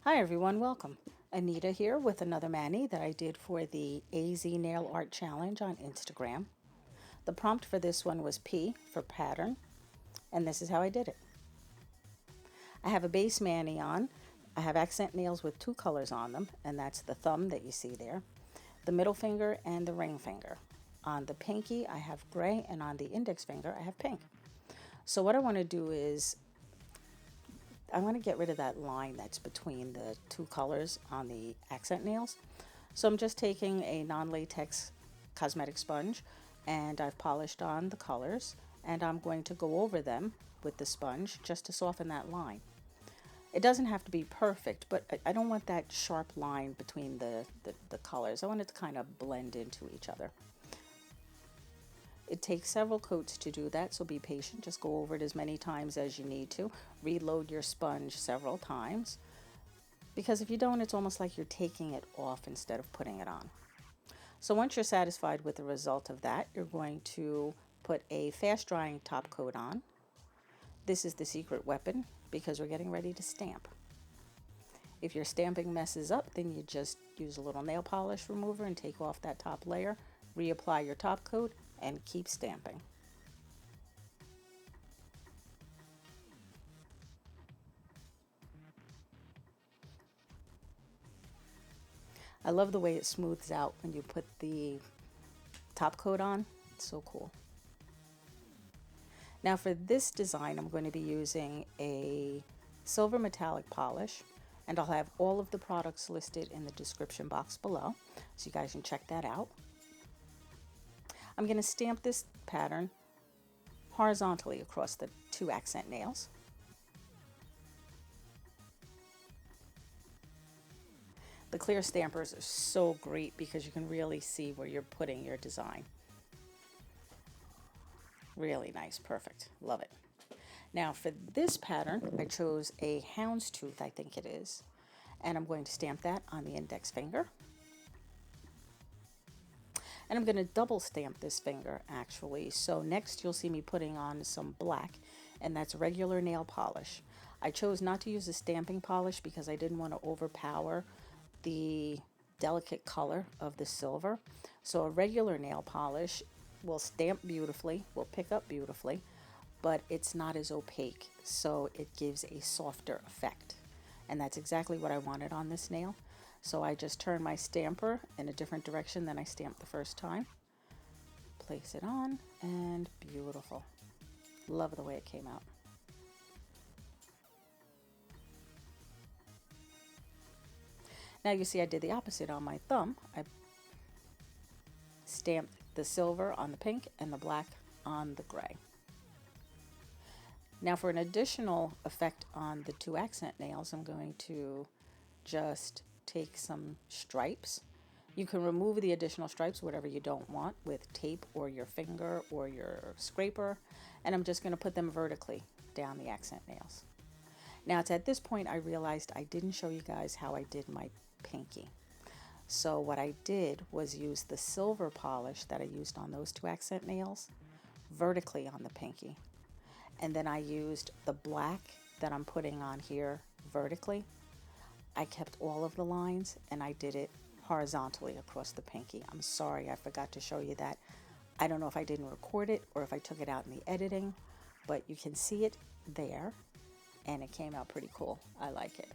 Hi everyone, welcome. Anita here with another mani that I did for the AZ Nail Art Challenge on Instagram. The prompt for this one was P for pattern, and this is how I did it. I have a base mani on. I have accent nails with two colors on them, and that's the thumb that you see there, the middle finger, and the ring finger. On the pinky, I have gray, and on the index finger, I have pink. So what I want to do is I want to get rid of that line that's between the two colors on the accent nails. So I'm just taking a non-latex cosmetic sponge and I've polished on the colors and I'm going to go over them with the sponge just to soften that line. It doesn't have to be perfect, but I don't want that sharp line between the colors. I want it to kind of blend into each other. It takes several coats to do that, so be patient. Just go over it as many times as you need to. Reload your sponge several times, because if you don't, it's almost like you're taking it off instead of putting it on. So once you're satisfied with the result of that, you're going to put a fast drying top coat on. This is the secret weapon because we're getting ready to stamp. If your stamping messes up, then you just use a little nail polish remover and take off that top layer, reapply your top coat, and keep stamping. I love the way it smooths out when you put the top coat on. It's so cool. Now for this design, I'm going to be using a silver metallic polish, and I'll have all of the products listed in the description box below, so you guys can check that out. I'm going to stamp this pattern horizontally across the two accent nails. The clear stampers are so great because you can really see where you're putting your design. Really nice, perfect, love it. Now for this pattern, I chose a houndstooth, I think it is, and I'm going to stamp that on the index finger. And I'm going to double stamp this finger actually. So next you'll see me putting on some black, and that's regular nail polish. I chose not to use a stamping polish because I didn't want to overpower the delicate color of the silver. So a regular nail polish will stamp beautifully, will pick up beautifully, but it's not as opaque, so it gives a softer effect. And that's exactly what I wanted on this nail. So I just turn my stamper in a different direction than I stamped the first time. Place it on, and beautiful. Love the way it came out. Now you see I did the opposite on my thumb. I stamped the silver on the pink and the black on the gray. Now for an additional effect on the two accent nails, I'm going to just take some stripes. You can remove the additional stripes, whatever you don't want, with tape or your finger or your scraper, and I'm just going to put them vertically down the accent nails. Now it's at this point I realized I didn't show you guys how I did my pinky. So what I did was use the silver polish that I used on those two accent nails vertically on the pinky, and then I used the black that I'm putting on here vertically. I kept all of the lines and I did it horizontally across the pinky. I'm sorry I forgot to show you that. I don't know if I didn't record it or if I took it out in the editing, but you can see it there and it came out pretty cool. I like it.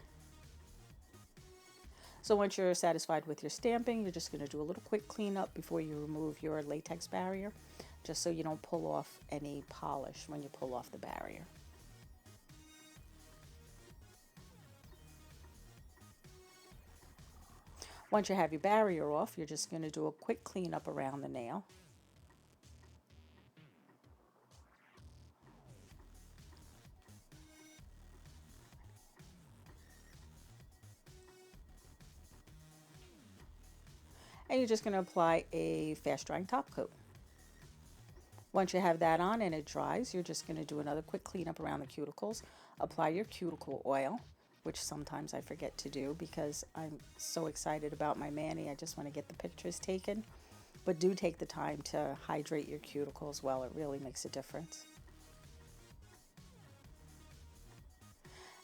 So once you're satisfied with your stamping, you're just going to do a little quick cleanup before you remove your latex barrier, just so you don't pull off any polish when you pull off the barrier. Once you have your barrier off, you're just going to do a quick cleanup around the nail. And you're just going to apply a fast drying top coat. Once you have that on and it dries, you're just going to do another quick cleanup around the cuticles. Apply your cuticle oil, which sometimes I forget to do because I'm so excited about my mani. I just want to get the pictures taken. But do take the time to hydrate your cuticles well. It really makes a difference.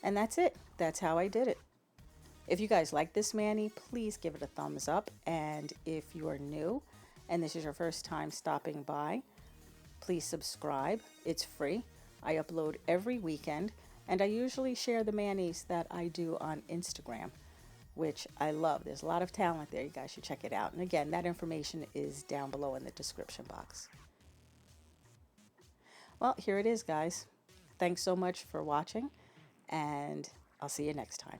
And that's it. That's how I did it. If you guys like this mani, please give it a thumbs up. And if you are new and this is your first time stopping by, please subscribe. It's free. I upload every weekend, and I usually share the manis that I do on Instagram, which I love. There's a lot of talent there. You guys should check it out. And again, that information is down below in the description box. Well, here it is, guys. Thanks so much for watching, and I'll see you next time.